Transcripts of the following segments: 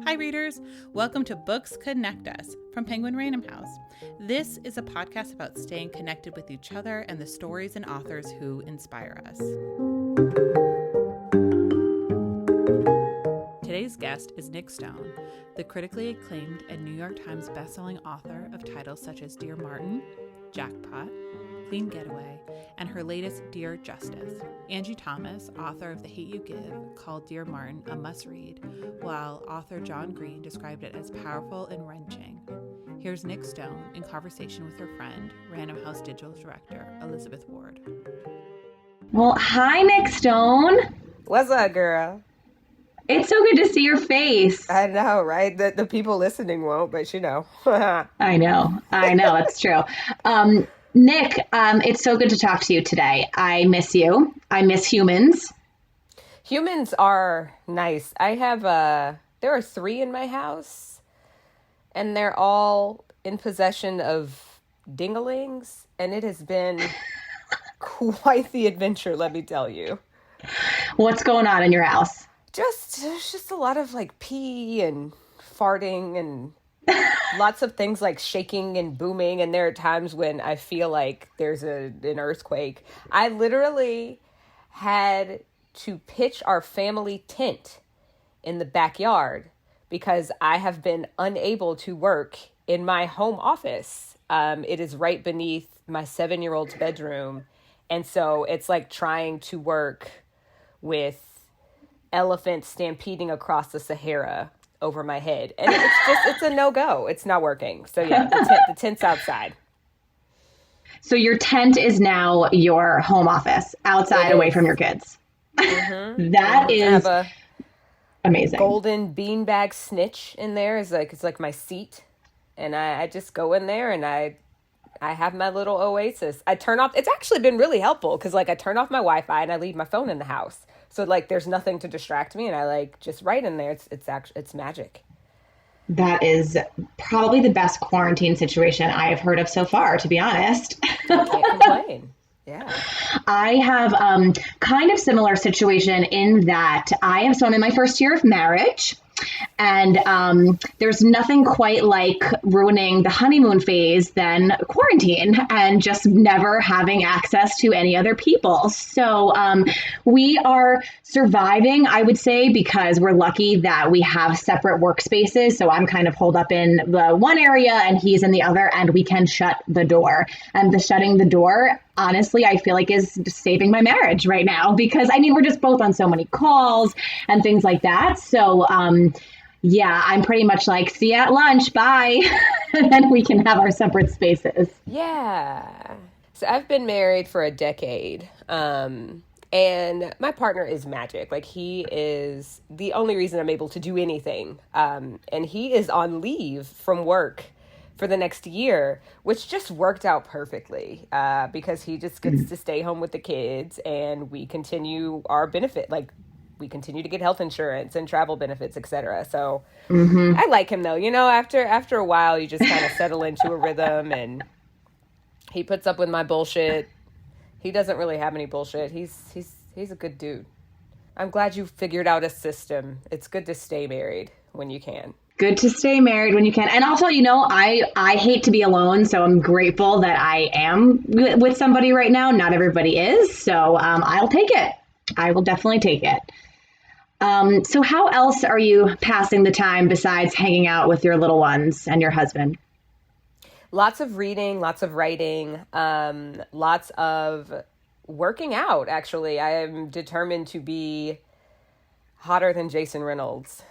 Hi, readers. Welcome to Books Connect Us from Penguin Random House. This is a podcast about staying connected with each other and the stories and authors who inspire us. Today's guest is Nic Stone, the critically acclaimed and New York Times bestselling author of titles such as Dear Martin, Jackpot, Clean Getaway, and her latest Dear Justice. Angie Thomas, author of The Hate U Give, called Dear Martin a must-read, while author John Green described it as powerful and wrenching. Here's Nic Stone in conversation with her friend, Random House Digital Director Elizabeth Ward. Well, hi, Nic Stone. What's up, girl? It's so good to see your face. I know, right? The people listening won't, but you know. I know, that's true. Nic, it's so good to talk to you today. I miss you. I miss humans. Humans are nice. I have, there are 3 in my house, and they're all in possession of dinglings, and it has been quite the adventure, let me tell you. What's going on in your house? Just a lot of like pee and farting and lots of things like shaking and booming. And there are times when I feel like there's an earthquake. I literally had to pitch our family tent in the backyard because I have been unable to work in my home office. It is right beneath my 7-year-old's bedroom. And so it's like trying to work with elephants stampeding across the Sahara over my head. And it's a no-go. It's not working. So yeah, the tent's outside. So your tent is now your home office, outside, away from your kids. Mm-hmm. That is I have a amazing. Golden beanbag snitch in there. It's like my seat. And I just go in there and I have my little oasis. I turn off, it's actually been really helpful because like I turn off my Wi-Fi and I leave my phone in the house. So like there's nothing to distract me and I like just right in there. It's magic. That is probably the best quarantine situation I have heard of so far, to be honest. I can't complain. Yeah. I have kind of similar situation in that so I'm in my first year of marriage. And there's nothing quite like ruining the honeymoon phase than quarantine and just never having access to any other people. So we are surviving, I would say, because we're lucky that we have separate workspaces. So I'm kind of holed up in the one area and he's in the other, and we can shut the door. And the shutting the door, honestly, I feel like is saving my marriage right now because, I mean, we're just both on so many calls and things like that. So, yeah, I'm pretty much like, see you at lunch, bye. And then we can have our separate spaces. Yeah. So I've been married for a decade. And my partner is magic. Like he is the only reason I'm able to do anything. And he is on leave from work for the next year, which just worked out perfectly because he just gets to stay home with the kids and we continue our benefit. Like we continue to get health insurance and travel benefits, etc. So I like him though. You know, after a while, you just kind of settle into a rhythm and he puts up with my bullshit. He doesn't really have any bullshit. He's a good dude. I'm glad you figured out a system. It's good to stay married when you can. Good to stay married when you can. And also, you know, I hate to be alone, so I'm grateful that I am with somebody right now. Not everybody is, so I'll take it. I will definitely take it. So how else are you passing the time besides hanging out with your little ones and your husband? Lots of reading, lots of writing, lots of working out, actually. I am determined to be hotter than Jason Reynolds.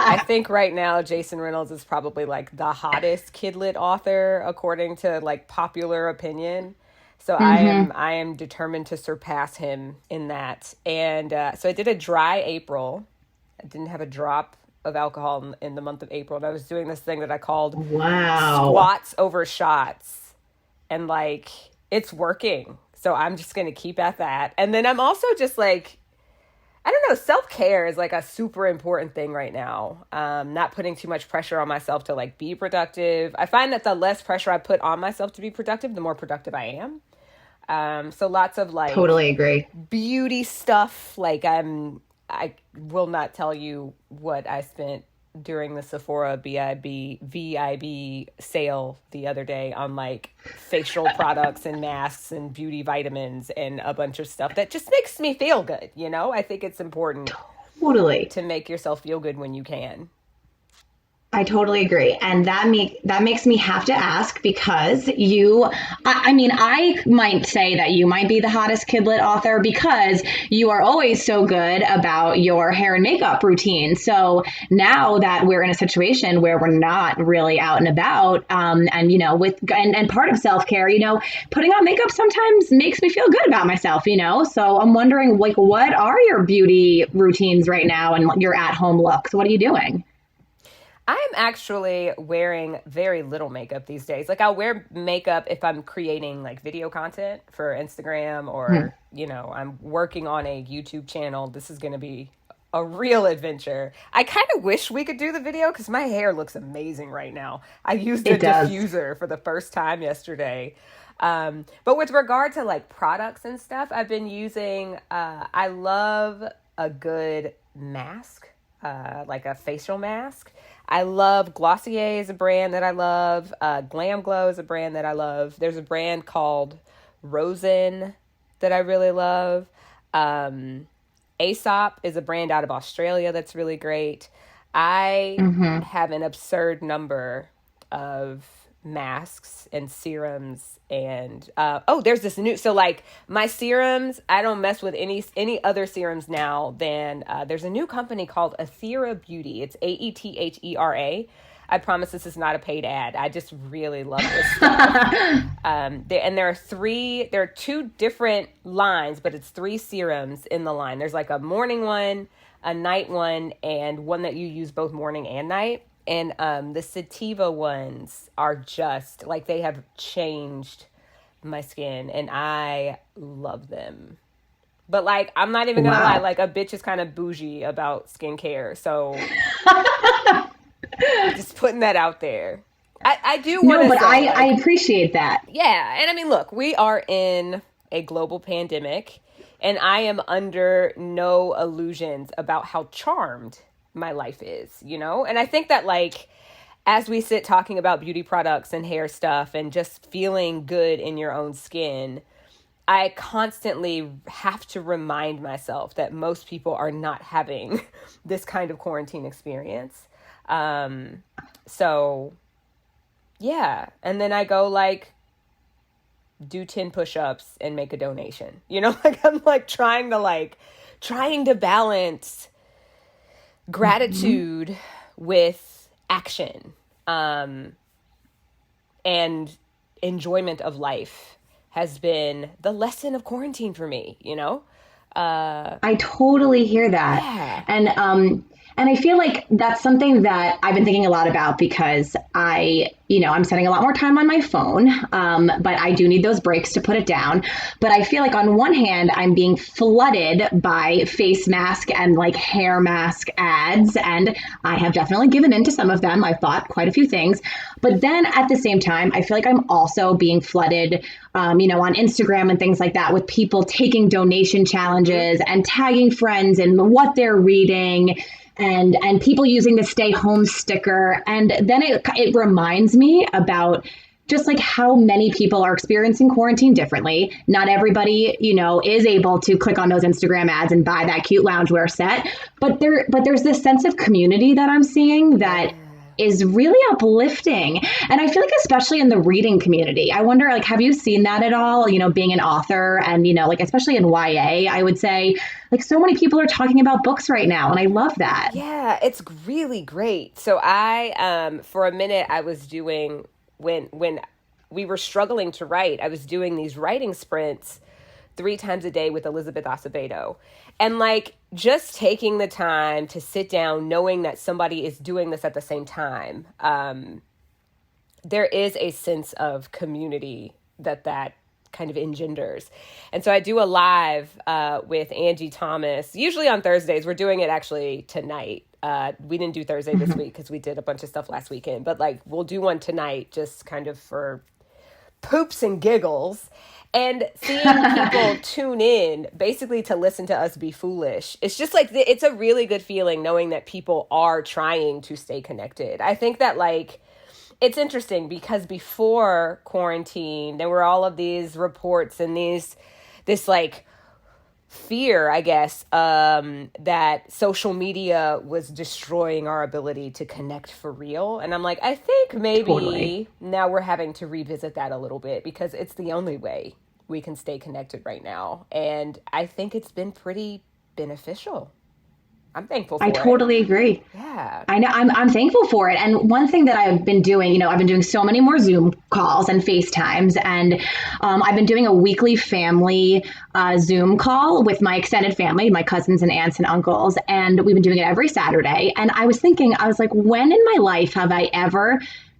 I think right now Jason Reynolds is probably like the hottest kidlit author according to like popular opinion. So I am determined to surpass him in that. And so I did a dry April. I didn't have a drop of alcohol in the month of April. And I was doing this thing that I called squats over shots. And like, it's working. So I'm just going to keep at that. And then I'm also just like, I don't know, self-care is like a super important thing right now. Not putting too much pressure on myself to like be productive. I find that the less pressure I put on myself to be productive, the more productive I am. So lots of like totally agree beauty stuff. Like I'm I will not tell you what I spent during the Sephora VIB sale the other day on like facial products and masks and beauty vitamins and a bunch of stuff that just makes me feel good. You know, I think it's important Totally. to make yourself feel good when you can. I totally agree. And that makes me have to ask because I mean, I might say that you might be the hottest kidlit author because you are always so good about your hair and makeup routine. So now that we're in a situation where we're not really out and about, and, you know, and part of self-care, you know, putting on makeup sometimes makes me feel good about myself, you know? So I'm wondering, like, what are your beauty routines right now and your at-home looks? What are you doing? I'm actually wearing very little makeup these days. Like I'll wear makeup if I'm creating like video content for Instagram or, you know, I'm working on a YouTube channel. This is going to be a real adventure. I kind of wish we could do the video because my hair looks amazing right now. I used a diffuser for the first time yesterday. But with regard to like products and stuff, I've been using, I love a good mask, like a facial mask. I love Glossier is a brand that I love. Glam Glow is a brand that I love. There's a brand called Rosen that I really love. Aesop is a brand out of Australia that's really great. I have an absurd number of masks and serums and there's this new, so like my serums, I don't mess with any other serums now than there's a new company called Aethera Beauty. It's AETHERA. I promise this is not a paid ad. I just really love this stuff. There are two different lines, but it's 3 serums in the line. There's like a morning one, a night one, and one that you use both morning and night. And the sativa ones are just like, they have changed my skin and I love them. But like, I'm not even gonna lie, like a bitch is kind of bougie about skincare. So just putting that out there. I do want to say, I appreciate that. Yeah. And I mean, look, we are in a global pandemic and I am under no illusions about how charmed my life is, you know? And I think that like, as we sit talking about beauty products and hair stuff and just feeling good in your own skin, I constantly have to remind myself that most people are not having this kind of quarantine experience. So yeah. And then I go like do 10 push-ups and make a donation, you know, like I'm like trying to balance gratitude with action, and enjoyment of life has been the lesson of quarantine for me, you know? I totally hear that. Yeah. And I feel like that's something that I've been thinking a lot about because I'm spending a lot more time on my phone, but I do need those breaks to put it down. But I feel like on one hand, I'm being flooded by face mask and like hair mask ads, and I have definitely given in to some of them. I've bought quite a few things. But then at the same time, I feel like I'm also being flooded, on Instagram and things like that with people taking donation challenges and tagging friends and what they're reading. And people using the stay home sticker. And then it reminds me about just like how many people are experiencing quarantine differently. Not everybody, is able to click on those Instagram ads and buy that cute loungewear set. But there's this sense of community that I'm seeing that is really uplifting. And I feel like especially in the reading community, I wonder, like, have you seen that at all? Being an author and, like, especially in YA, I would say, like, so many people are talking about books right now. And I love that. Yeah, it's really great. So I, for a minute, I was doing, when we were struggling to write, I was doing these writing sprints 3 times a day with Elizabeth Acevedo. And like just taking the time to sit down, knowing that somebody is doing this at the same time, there is a sense of community that kind of engenders. And so I do a live with Angie Thomas, usually on Thursdays. We're doing it actually tonight. We didn't do Thursday this week because we did a bunch of stuff last weekend, but like we'll do one tonight just kind of for poops and giggles. And seeing people tune in basically to listen to us be foolish. It's just like, it's a really good feeling knowing that people are trying to stay connected. I think that like, it's interesting because before quarantine, there were all of these reports and this like fear, I guess, that social media was destroying our ability to connect for real. And I'm like, I think maybe now we're having to revisit that a little bit because it's the only way we can stay connected right now. And I think it's been pretty beneficial. I'm thankful for it. I totally agree. Yeah. I know. I'm thankful for it. And one thing that I've been doing, I've been doing so many more Zoom calls and FaceTimes, and I've been doing a weekly family Zoom call with my extended family, my cousins and aunts and uncles, and we've been doing it every Saturday. And I was thinking, when in my life have I ever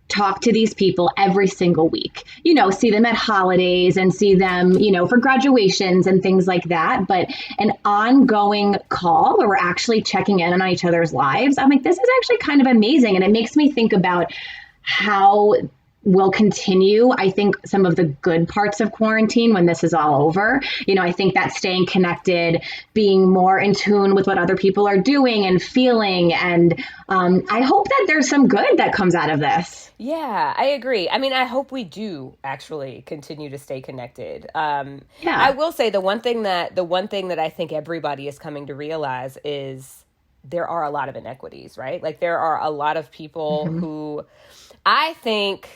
talk to these people every single week, see them at holidays and see them, for graduations and things like that. But an ongoing call where we're actually checking in on each other's lives, I'm like, this is actually kind of amazing. And it makes me think about how we'll continue, I think, some of the good parts of quarantine when this is all over. I think that staying connected, being more in tune with what other people are doing and feeling. And I hope that there's some good that comes out of this. Yeah, I agree. I mean, I hope we do actually continue to stay connected. I will say the one thing that I think everybody is coming to realize is there are a lot of inequities, right? Like there are a lot of people who I think,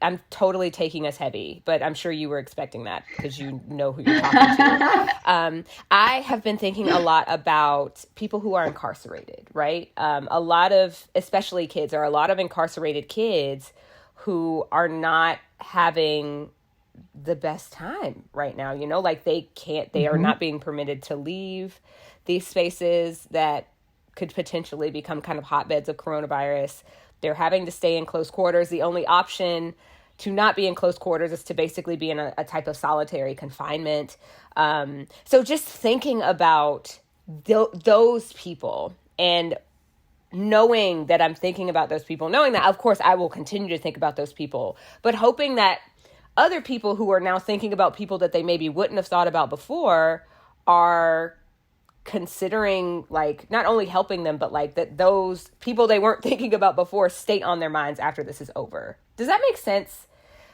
I'm totally taking us heavy, but I'm sure you were expecting that because you know who you're talking to. I have been thinking a lot about people who are incarcerated, right? A lot of, especially kids, there are a lot of incarcerated kids who are not having the best time right now, like they are not being permitted to leave these spaces that could potentially become kind of hotbeds of coronavirus. They're having to stay in close quarters. The only option to not be in close quarters is to basically be in a type of solitary confinement. So just thinking about those people and knowing that I'm thinking about those people, knowing that, of course, I will continue to think about those people, but hoping that other people who are now thinking about people that they maybe wouldn't have thought about before are considering, like, not only helping them, but like that those people they weren't thinking about before stay on their minds after this is over. Does that make sense?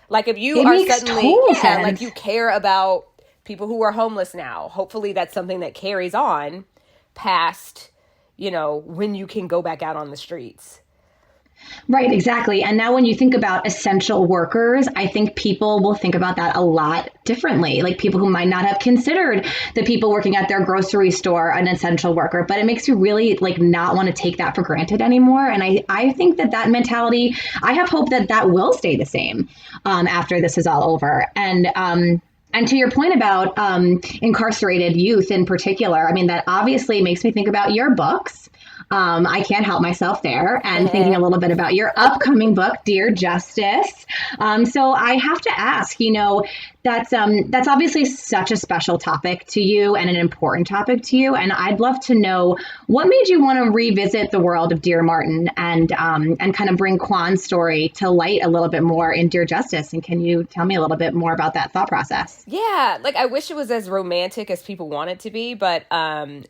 Like if you are suddenly, like you care about people who are homeless now, hopefully that's something that carries on past, when you can go back out on the streets. Right, exactly. And now when you think about essential workers, I think people will think about that a lot differently. Like people who might not have considered the people working at their grocery store an essential worker, but it makes you really like not want to take that for granted anymore. And I think that mentality, I have hope that will stay the same after this is all over. And to your point about incarcerated youth in particular, I mean, that obviously makes me think about your books. I can't help myself there, and thinking a little bit about your upcoming book, Dear Justice. So I have to ask, that's obviously such a special topic to you and an important topic to you. And I'd love to know what made you want to revisit the world of Dear Martin and kind of bring Quan's story to light a little bit more in Dear Justice. And can you tell me a little bit more about that thought process? Yeah, like I wish it was as romantic as people want it to be, but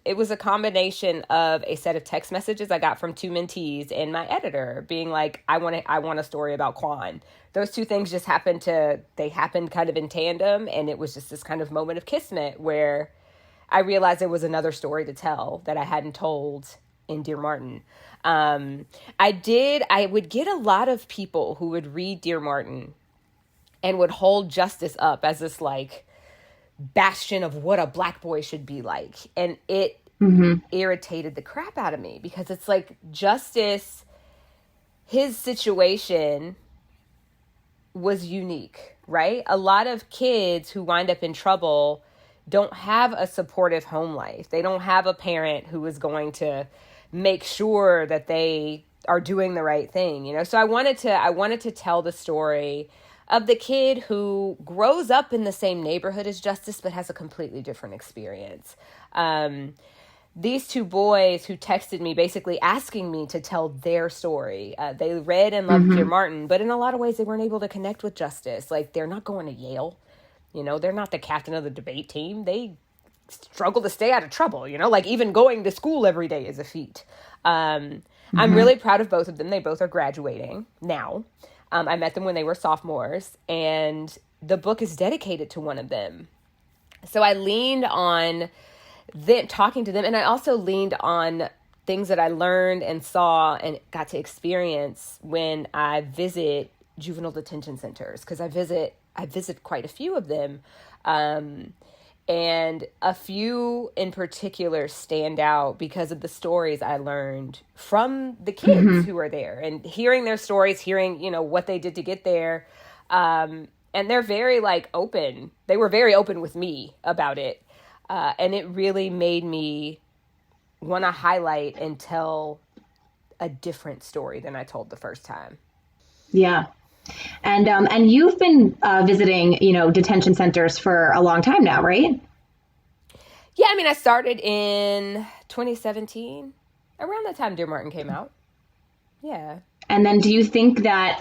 it was a combination of a set of text messages I got from two mentees and my editor being like, I want a story about Quan. Those two things just happened kind of in tandem. And it was just this kind of moment of kismet where I realized there was another story to tell that I hadn't told in Dear Martin. I would get a lot of people who would read Dear Martin and would hold justice up as this like bastion of what a Black boy should be like. And it irritated the crap out of me because it's like Justice, his situation was unique, right? A lot of kids who wind up in trouble don't have a supportive home life. They don't have a parent who is going to make sure that they are doing the right thing, So I wanted to tell the story of the kid who grows up in the same neighborhood as Justice, but has a completely different experience. These two boys who texted me basically asking me to tell their story. They read and loved Dear Martin, but in a lot of ways they weren't able to connect with Justice. Like they're not going to Yale. You know, they're not the captain of the debate team. They struggle to stay out of trouble, you know, like even going to school every day is a feat. I'm really proud of both of them. They both are graduating now. I met them when they were sophomores, and the book is dedicated to one of them. So I leaned on them, talking to them, and I also leaned on things that I learned and saw and got to experience when I visit juvenile detention centers, because I visit quite a few of them. And a few in particular stand out because of the stories I learned from the kids who were there, and hearing their stories, hearing, you know, what they did to get there. And they're very like open. They were very open with me about it. And it really made me want to highlight and tell a different story than I told the first time. Yeah. And you've been visiting, you know, detention centers for a long time now, right? Yeah, I mean, I started in 2017, around the time Dear Martin came out. Yeah. And then do you think that,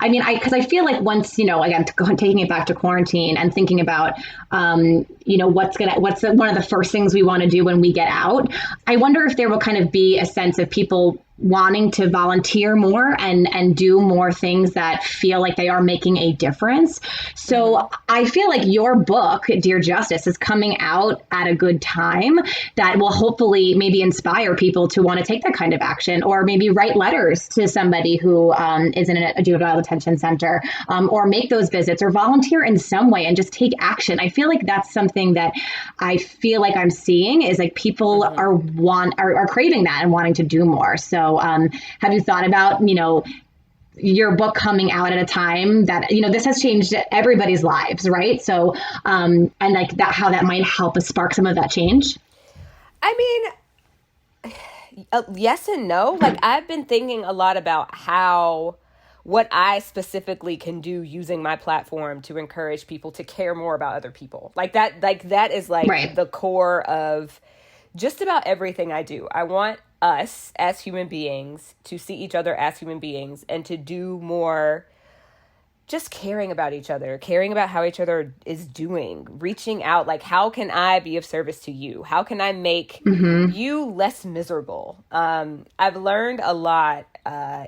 because I feel like once, you know, again, taking it back to quarantine and thinking about, you know, one of the first things we want to do when we get out, I wonder if there will kind of be a sense of people wanting to volunteer more and do more things that feel like they are making a difference. So I feel like your book, Dear Justice, is coming out at a good time that will hopefully maybe inspire people to want to take that kind of action, or maybe write letters to somebody who is in a juvenile detention center, or make those visits or volunteer in some way and just take action. I feel like that's something that I feel like I'm seeing is like people are craving that and wanting to do more. So have you thought about, you know, your book coming out at a time that, you know, this has changed everybody's lives, right? So, and like that, how that might help us spark some of that change? I mean, yes and no. Like, I've been thinking a lot about what I specifically can do using my platform to encourage people to care more about other people. Like that is like the core of just about everything I do. I want us as human beings to see each other as human beings and to do more just caring about each other, caring about how each other is doing, reaching out, like, how can I be of service to you? How can I make you less miserable? I've learned a lot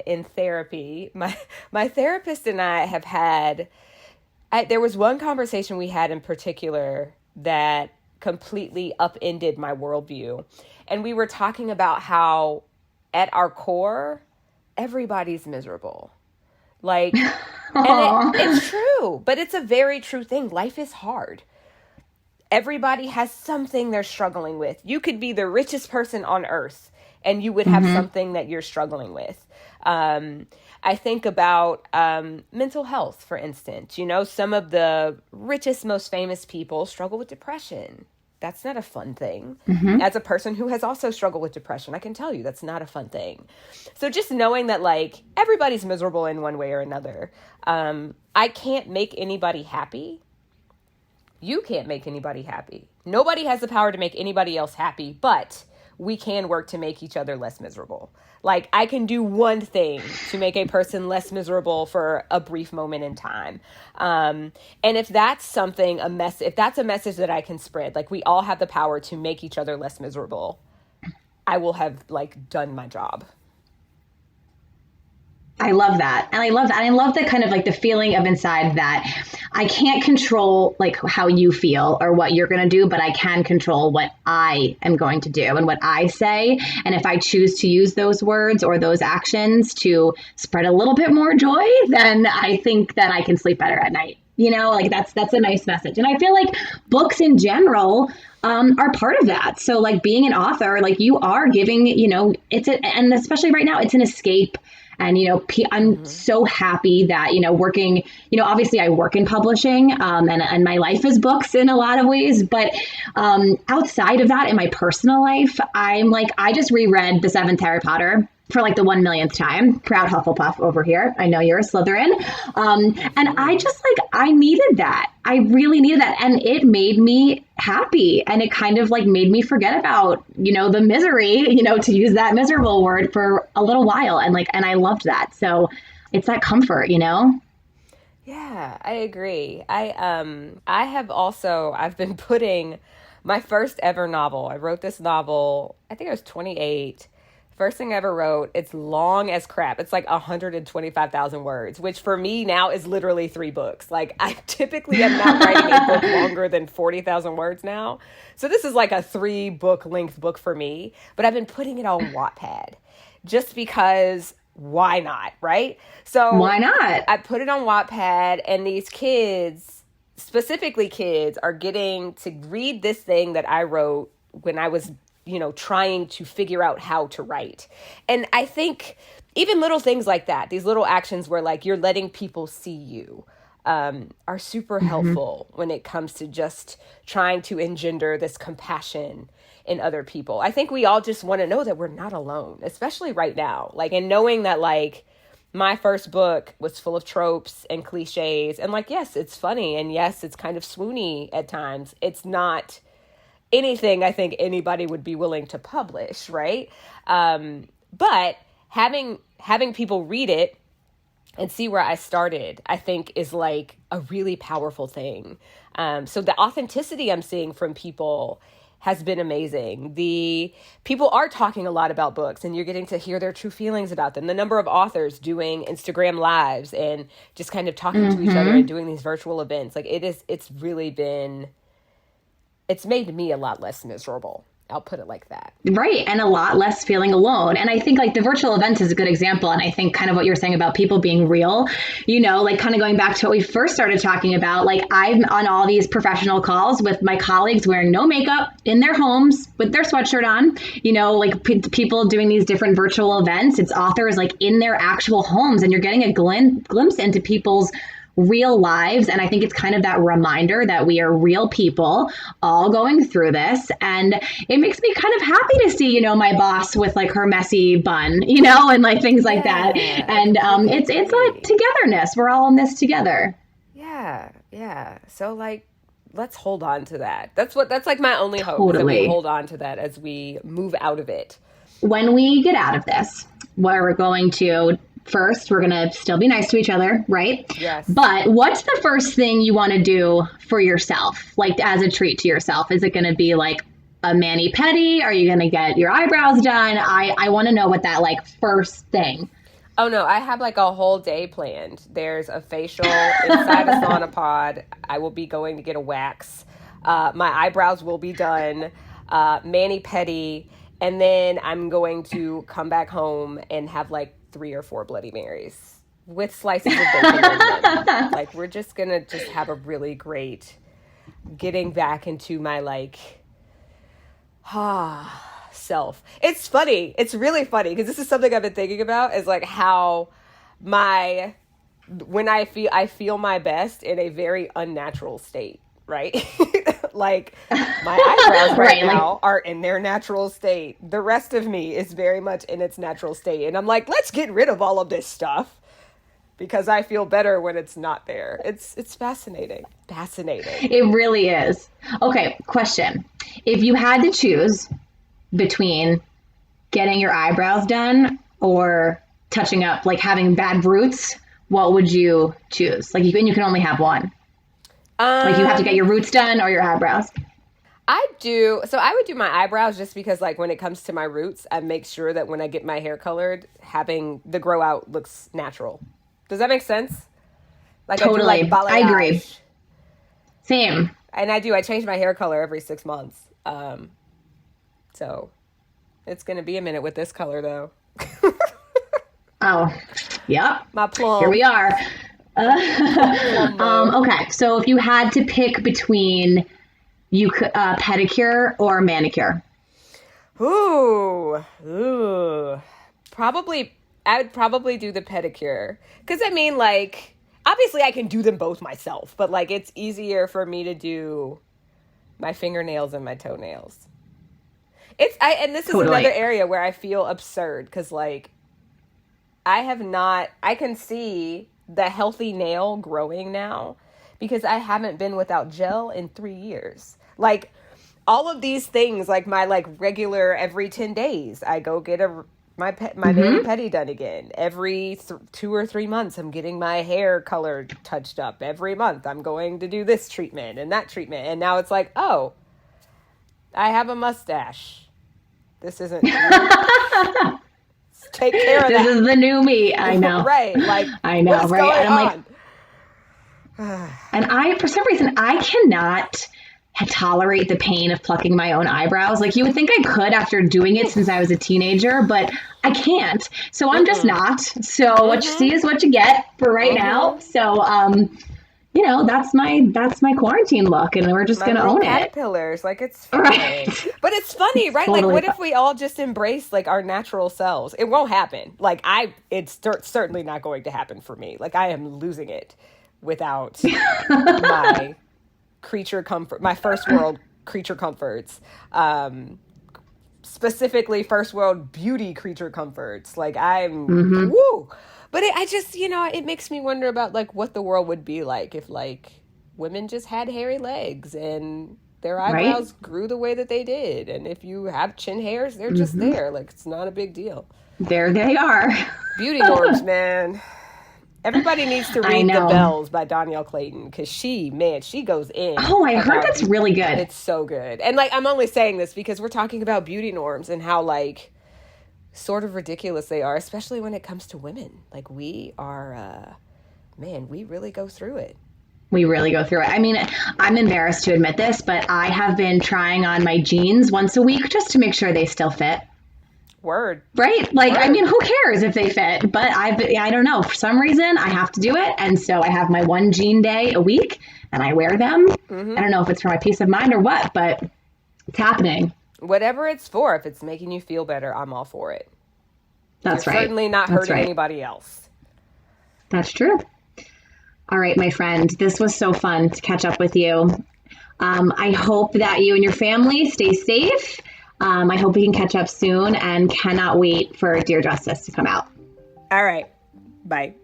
in therapy. My therapist and I have had, there was one conversation we had in particular that completely upended my worldview. And we were talking about how at our core, everybody's miserable. Like, and it's true, but it's a very true thing. Life is hard. Everybody has something they're struggling with. You could be the richest person on earth and you would have something that you're struggling with. I think about mental health, for instance. You know, some of the richest, most famous people struggle with depression. That's not a fun thing. As a person who has also struggled with depression, I can tell you that's not a fun thing. So just knowing that, like, everybody's miserable in one way or another. I can't make anybody happy. You can't make anybody happy. Nobody has the power to make anybody else happy, but we can work to make each other less miserable. Like, I can do one thing to make a person less miserable for a brief moment in time. And if that's something, if that's a message that I can spread, like, we all have the power to make each other less miserable, I will have, like, done my job. I love that. And I love that. And I love the kind of like the feeling of inside that I can't control like how you feel or what you're going to do, but I can control what I am going to do and what I say. And if I choose to use those words or those actions to spread a little bit more joy, then I think that I can sleep better at night. You know, like that's a nice message. And I feel like books in general are part of that. So like being an author, like you are giving, you know, and especially right now, it's an escape. And, you know, I'm so happy that, you know, working, you know, obviously I work in publishing and my life is books in a lot of ways. But outside of that, in my personal life, I'm like, I just reread the 7th Harry Potter for like the 1 millionth time. Proud Hufflepuff over here. I know you're a Slytherin. And I just like, I needed that. I really needed that. And it made me happy. And it kind of like made me forget about, you know, the misery, you know, to use that miserable word for a little while. And I loved that. So it's that comfort, you know? Yeah, I agree. I've been putting my first ever novel. I wrote this novel, I think I was 28. First thing I ever wrote. It's long as crap. It's like 125,000 words, which for me now is literally 3 books. Like, I typically am not writing a book longer than 40,000 words now. So this is like a 3-book length book for me, but I've been putting it on Wattpad just because why not, right? So why not? I put it on Wattpad, and these kids, specifically kids, are getting to read this thing that I wrote when I was, trying to figure out how to write. And I think even little things like that, these little actions where like you're letting people see you, are super helpful when it comes to just trying to engender this compassion in other people. I think we all just want to know that we're not alone, especially right now. Like, and knowing that like my first book was full of tropes and cliches, and like, yes, it's funny, and yes, it's kind of swoony at times. It's not anything I think anybody would be willing to publish, right? But having people read it and see where I started, I think is like a really powerful thing. So the authenticity I'm seeing from people has been amazing. The people are talking a lot about books, and you're getting to hear their true feelings about them. The number of authors doing Instagram lives and just kind of talking to each other and doing these virtual events. Like it's made me a lot less miserable. I'll put it like that. Right. And a lot less feeling alone. And I think like the virtual events is a good example. And I think kind of what you're saying about people being real, like kind of going back to what we first started talking about, like I'm on all these professional calls with my colleagues wearing no makeup in their homes with their sweatshirt on, like people doing these different virtual events. It's authors like in their actual homes, and you're getting a glimpse into people's real lives. And I think it's kind of that reminder that we are real people all going through this. And it makes me kind of happy to see, my boss with like her messy bun, and like things like that. And it's like togetherness. We're all in this together. Yeah. So like, let's hold on to that. That's like my only hope. Totally. Is that we hold on to that as we move out of it. When we get out of this, where we're going to first, we're going to still be nice to each other, right? Yes. But what's the first thing you want to do for yourself, like as a treat to yourself? Is it going to be like a mani-pedi? Are you going to get your eyebrows done? I want to know what that like first thing. Oh, no, I have like a whole day planned. There's a facial inside a sauna pod. I will be going to get a wax. My eyebrows will be done. Mani-pedi. And then I'm going to come back home and have like 3 or 4 Bloody Marys with slices of bacon in them. Like, we're just going to just have a really great getting back into my like, self. It's funny. It's really funny because this is something I've been thinking about, is like how when I feel my best in a very unnatural state, right? Like my eyebrows right now are in their natural state. The rest of me is very much in its natural state. And I'm like, let's get rid of all of this stuff because I feel better when it's not there. It's fascinating. Fascinating. It really is. Okay, question. If you had to choose between getting your eyebrows done or touching up, like having bad roots, what would you choose? Like you can only have one. Like you have to get your roots done or your eyebrows. I would do my eyebrows just because like when it comes to my roots, I make sure that when I get my hair colored, having the grow out looks natural. Does that make sense? Like totally. I do like balayage. I agree. Same. And I change my hair color every 6 months. So it's going to be a minute with this color though. Oh, yep. My plum. Here we are. Okay, so if you had to pick between pedicure or manicure, I would probably do the pedicure because I mean, like, obviously I can do them both myself, but like it's easier for me to do my fingernails and my toenails. And this is totally. Another area where I feel absurd because like I can see the healthy nail growing now because I haven't been without gel in 3 years. Like all of these things, like my like regular every 10 days, I go get my my mani-pedi done again. Every 2 or 3 months, I'm getting my hair color touched up. Every month, I'm going to do this treatment and that treatment. And now it's like, oh, I have a mustache. This isn't take care of this that. Is the new me. I know. Right. Like, I know, what's right? going And I'm on? And for some reason, I cannot tolerate the pain of plucking my own eyebrows. Like, you would think I could after doing it since I was a teenager, but I can't. So I'm just not. So what you see is what you get for right now. So, you know, that's my quarantine look, and we're just going to own caterpillars. Like, it's fine. Right. But it's funny, right? Totally like, what if we all just embrace, like, our natural selves? It won't happen. Like, it's certainly not going to happen for me. Like, I am losing it without my creature comfort, my first world creature comforts, specifically first world beauty creature comforts. Like, I'm woo. But I just, you know, it makes me wonder about, like, what the world would be like if, like, women just had hairy legs and their eyebrows grew the way that they did. And if you have chin hairs, they're just there. Like, it's not a big deal. There they are. Beauty norms, man. Everybody needs to read The Bells by Danielle Clayton, because she goes in. Oh, I heard that's really good. It's so good. And, like, I'm only saying this because we're talking about beauty norms and how, like, sort of ridiculous they are, especially when it comes to women. Like, we are, we really go through it. We really go through it. I mean, I'm embarrassed to admit this, but I have been trying on my jeans once a week just to make sure they still fit. Word. Right? Like, I mean, who cares if they fit? But I don't know. For some reason, I have to do it. And so I have my one jean day a week, and I wear them. I don't know if it's for my peace of mind or what, but it's happening. Whatever it's for, if it's making you feel better, I'm all for it. That's You're right. certainly not hurting anybody else. That's true. All right, my friend. This was so fun to catch up with you. I hope that you and your family stay safe. I hope we can catch up soon, and cannot wait for Dear Justice to come out. All right. Bye.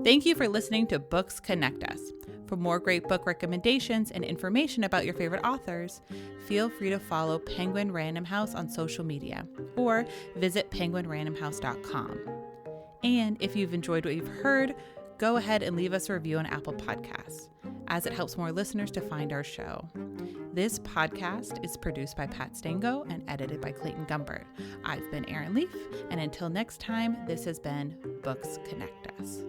Thank you for listening to Books Connect Us. For more great book recommendations and information about your favorite authors, feel free to follow Penguin Random House on social media or visit penguinrandomhouse.com. And if you've enjoyed what you've heard, go ahead and leave us a review on Apple Podcasts, as it helps more listeners to find our show. This podcast is produced by Pat Stango and edited by Clayton Gumbert. I've been Erin Leaf, and until next time, this has been Books Connect Us.